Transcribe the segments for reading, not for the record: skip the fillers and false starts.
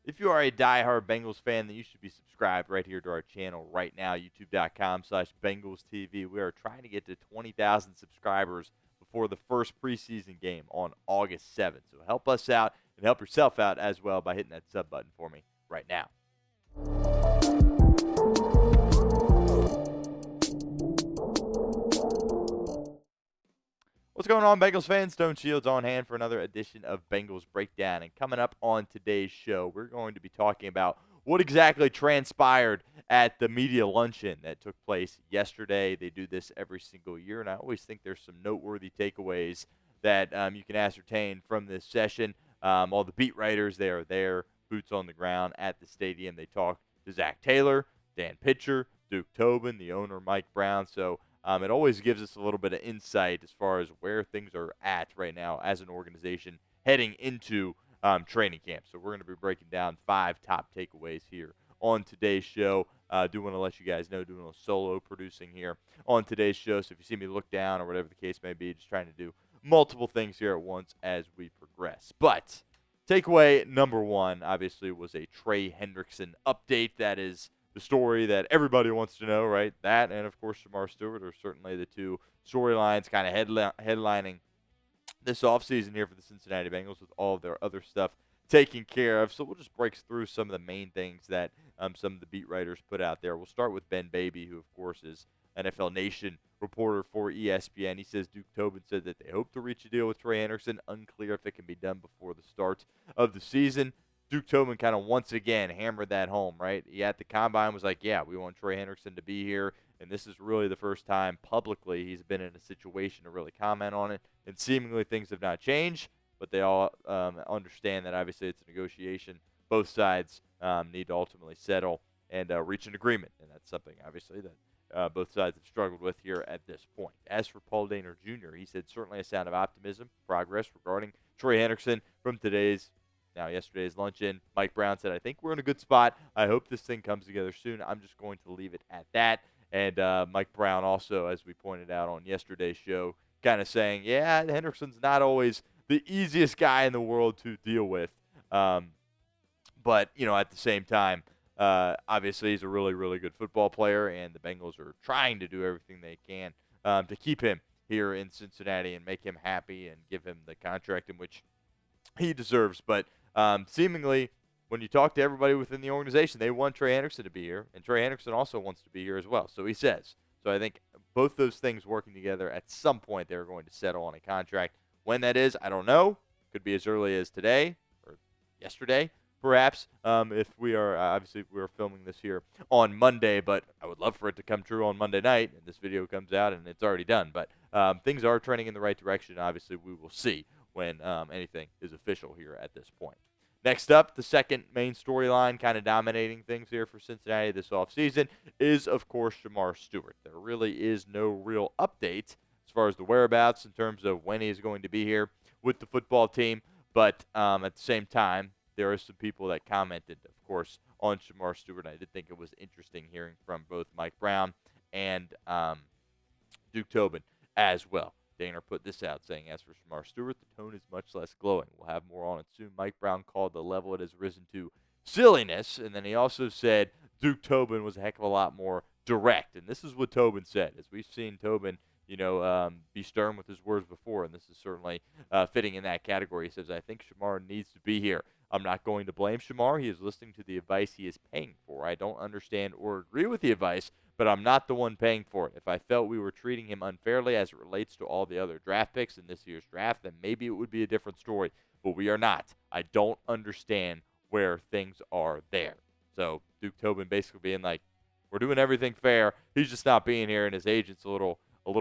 If you are a diehard Bengals fan, then you should be subscribed right here to our channel right now, youtube.com/BengalsTV. We are trying to get to 20,000 subscribers before the first preseason game on August 7th. So help us out and help yourself out as well by hitting that sub button for me right now. What's going on, Bengals fans? Stone Shields on hand for another edition of Bengals Breakdown. And coming up on today's show, we're going to be talking about what exactly transpired at the media luncheon that took place yesterday. They do this every single year, and I always think there's some noteworthy takeaways that you can ascertain from this session. All the beat writers, they are there, boots on the ground at the stadium. They talk to Zach Taylor, Dan Pitcher, Duke Tobin, the owner, Mike Brown. So it always gives us a little bit of insight as far as where things are at right now as an organization heading into training camp. So we're going to be breaking down 5 top takeaways here on today's show. Do want to let you guys know, doing a little solo producing here on today's show. So if you see me look down or whatever the case may be, just trying to do multiple things here at once as we progress. But takeaway number 1, obviously, was a Trey Hendrickson update. That is the story that everybody wants to know, right? That and, of course, Shemar Stewart are certainly the two storylines kind of headlining this offseason here for the Cincinnati Bengals with all of their other stuff taken care of. So we'll just break through some of the main things that some of the beat writers put out there. We'll start with Ben Baby, who, of course, is NFL Nation reporter for ESPN. He says Duke Tobin said that they hope to reach a deal with Trey Henderson. Unclear if it can be done before the start of the season. Duke Tobin kind of once again hammered that home, right? He at the combine was like, yeah, we want Trey Henderson to be here, and this is really the first time publicly he's been in a situation to really comment on it, and seemingly things have not changed, but they all understand that obviously it's a negotiation. Both sides need to ultimately settle and reach an agreement, and that's something obviously that both sides have struggled with here at this point. As for Paul Dehner Jr., he said certainly a sound of optimism, progress regarding Trey Henderson from yesterday's luncheon. Mike Brown said, I think we're in a good spot. I hope this thing comes together soon. I'm just going to leave it at that. And Mike Brown also, as we pointed out on yesterday's show, kind of saying, yeah, Henderson's not always the easiest guy in the world to deal with. But, at the same time, obviously he's a really, really good football player, and the Bengals are trying to do everything they can to keep him here in Cincinnati and make him happy and give him the contract in which he deserves. But seemingly, when you talk to everybody within the organization, they want Trey Henderson to be here, and Trey Henderson also wants to be here as well. So he says. So I think both those things working together, at some point they're going to settle on a contract. When that is, I don't know. Could be as early as today or yesterday, perhaps. If we are obviously we're filming this here on Monday, but I would love for it to come true on Monday night, and this video comes out and it's already done. But things are trending in the right direction. Obviously, we will see when anything is official here at this point. Next up, the second main storyline kind of dominating things here for Cincinnati this offseason is, of course, Shemar Stewart. There really is no real update as far as the whereabouts in terms of when he's going to be here with the football team. But at the same time, there are some people that commented, of course, on Shemar Stewart. I did think it was interesting hearing from both Mike Brown and Duke Tobin as well. Dehner put this out, saying, as for Shemar Stewart, the tone is much less glowing. We'll have more on it soon. Mike Brown called the level it has risen to silliness, and then he also said Duke Tobin was a heck of a lot more direct. And this is what Tobin said. As we've seen Tobin, be stern with his words before, and this is certainly fitting in that category. He says, I think Shemar needs to be here. I'm not going to blame Shemar. He is listening to the advice he is paying for. I don't understand or agree with the advice, but I'm not the one paying for it. If I felt we were treating him unfairly as it relates to all the other draft picks in this year's draft, then maybe it would be a different story. But we are not. I don't understand where things are there. So Duke Tobin basically being like, we're doing everything fair. He's just not being here, and his agent's a little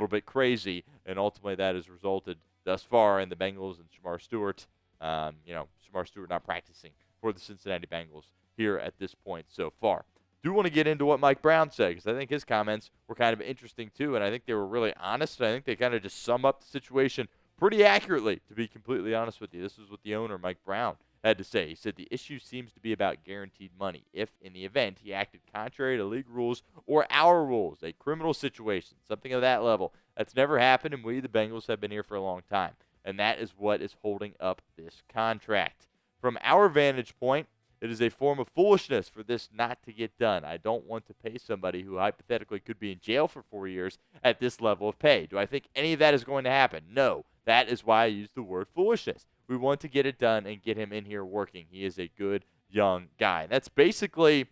bit crazy. And ultimately that has resulted thus far in the Bengals and Shemar Stewart, Shemar Stewart not practicing for the Cincinnati Bengals here at this point so far. Do want to get into what Mike Brown said, because I think his comments were kind of interesting too, and I think they were really honest. And I think they kind of just sum up the situation pretty accurately, to be completely honest with you. This is what the owner, Mike Brown, had to say. He said the issue seems to be about guaranteed money if, in the event, he acted contrary to league rules or our rules, a criminal situation, something of that level. That's never happened, and we, the Bengals, have been here for a long time, and that is what is holding up this contract. From our vantage point, It is a form of foolishness for this not to get done. I don't want to pay somebody who hypothetically could be in jail for 4 years at this level of pay. Do I think any of that is going to happen? No. That is why I use the word foolishness. We want to get it done and get him in here working. He is a good young guy. That's basically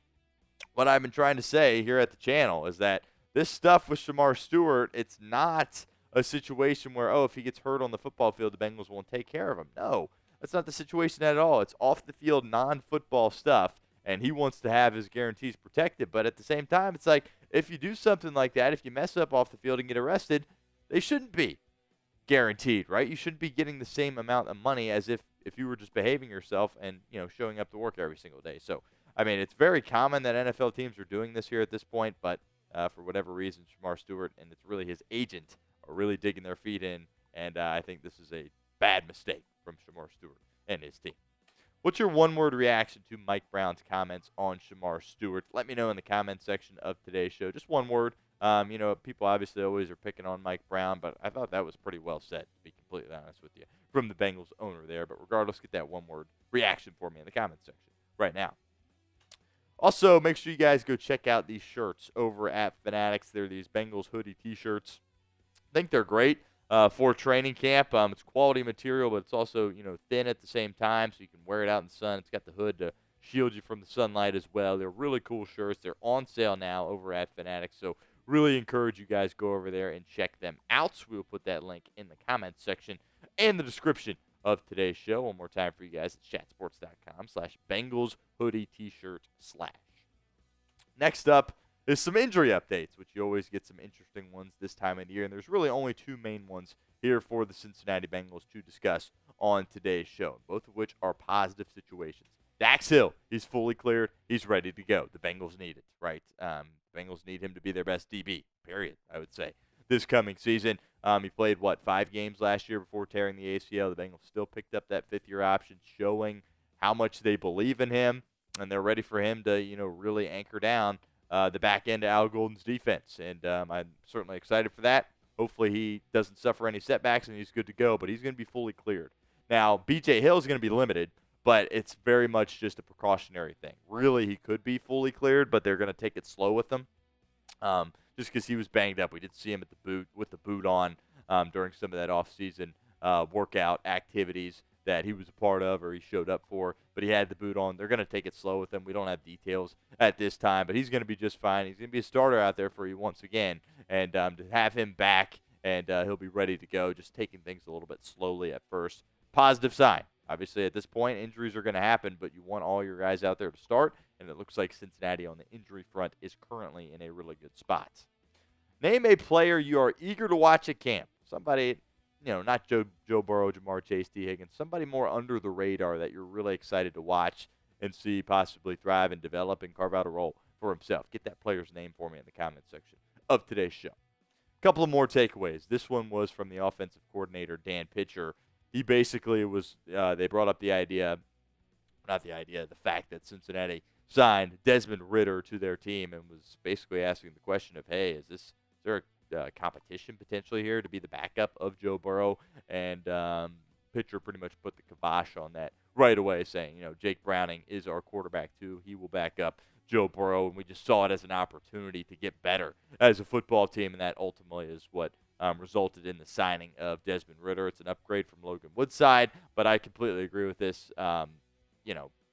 what I've been trying to say here at the channel, is that this stuff with Shemar Stewart, it's not a situation where, if he gets hurt on the football field, the Bengals won't take care of him. No, that's not the situation at all. It's off the field, non-football stuff, and he wants to have his guarantees protected. But at the same time, it's like, if you do something like that, if you mess up off the field and get arrested, they shouldn't be guaranteed, right? You shouldn't be getting the same amount of money as if you were just behaving yourself and, showing up to work every single day. So, I mean, it's very common that NFL teams are doing this here at this point, but for whatever reason, Shemar Stewart and it's really his agent are really digging their feet in, and I think this is a bad mistake from Shemar Stewart and his team. What's your one-word reaction to Mike Brown's comments on Shemar Stewart? Let me know in the comment section of today's show. Just one word. People obviously always are picking on Mike Brown, but I thought that was pretty well said, to be completely honest with you, from the Bengals owner there. But regardless, get that one-word reaction for me in the comment section right now. Also, make sure you guys go check out these shirts over at Fanatics. They're these Bengals Hoodie T-Shirts. I think they're great for training camp. It's quality material, but it's also, thin at the same time, so you can wear it out in the sun. It's got the hood to shield you from the sunlight as well. They're really cool shirts. They're on sale now over at Fanatics, so really encourage you guys go over there and check them out. So we'll put that link in the comments section and the description of today's show. One more time for you guys, it's chatsports.com/Bengals Hoodie T-Shirt /. Next up is some injury updates, which you always get some interesting ones this time of the year. And there's really only two main ones here for the Cincinnati Bengals to discuss on today's show, both of which are positive situations. Dax Hill, he's fully cleared. He's ready to go. The Bengals need it, right? Bengals need him to be their best DB, period, I would say, this coming season. He played, 5 games last year before tearing the ACL. The Bengals still picked up that fifth-year option, showing how much they believe in him, and they're ready for him to, really anchor down the back end of Al Golden's defense. And I'm certainly excited for that. Hopefully he doesn't suffer any setbacks and he's good to go, but he's going to be fully cleared. Now, B.J. Hill is going to be limited, but it's very much just a precautionary thing. Really, he could be fully cleared, but they're going to take it slow with him just because he was banged up. We did see him with the boot on during some of that off-season workout activities that he was a part of or he showed up for, but he had the boot on. They're going to take it slow with him. We don't have details at this time, but he's going to be just fine. He's going to be a starter out there for you once again, and to have him back and he'll be ready to go, just taking things a little bit slowly at first. Positive sign. Obviously, at this point, injuries are going to happen, but you want all your guys out there to start, and it looks like Cincinnati on the injury front is currently in a really good spot. Name a player you are eager to watch at camp. Somebody, not Joe Burrow, Jamar Chase, T. Higgins, somebody more under the radar that you're really excited to watch and see possibly thrive and develop and carve out a role for himself. Get that player's name for me in the comment section of today's show. A couple of more takeaways. This one was from the offensive coordinator, Dan Pitcher. He basically was, they brought up the fact that Cincinnati signed Desmond Ridder to their team and was basically asking the question of, hey, is there a competition potentially here to be the backup of Joe Burrow? And Pitcher pretty much put the kibosh on that right away, saying, Jake Browning is our quarterback too. He will back up Joe Burrow, and we just saw it as an opportunity to get better as a football team, and that ultimately is what resulted in the signing of Desmond Ridder. It's an upgrade from Logan Woodside, but I completely agree with this.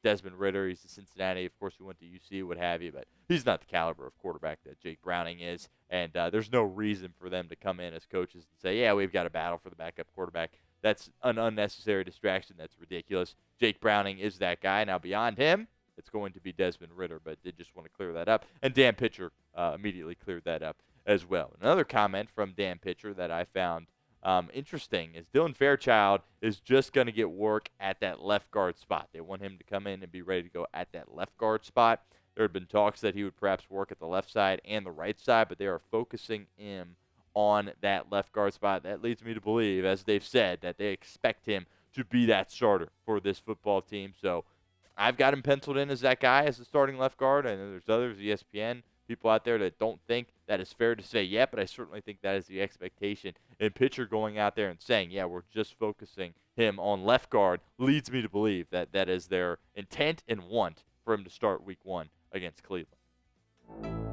Desmond Ridder, he's to Cincinnati. Of course, he went to UC, what have you, but he's not the caliber of quarterback that Jake Browning is, and there's no reason for them to come in as coaches and say, yeah, we've got a battle for the backup quarterback. That's an unnecessary distraction. That's ridiculous. Jake Browning is that guy. Now, beyond him, it's going to be Desmond Ridder, but did just want to clear that up. And Dan Pitcher immediately cleared that up as well. Another comment from Dan Pitcher that I found interesting is Dylan Fairchild is just going to get work at that left guard spot. They want him to come in and be ready to go at that left guard spot. There had been talks that he would perhaps work at the left side and the right side, but they are focusing him on that left guard spot. That leads me to believe, as they've said, that they expect him to be that starter for this football team. So I've got him penciled in as that guy, as the starting left guard. I know there's others, ESPN, people out there that don't think that is fair to say yet, but I certainly think that is the expectation. And Pitcher going out there and saying, yeah, we're just focusing him on left guard leads me to believe that that is their intent and want for him to start week 1 against Cleveland.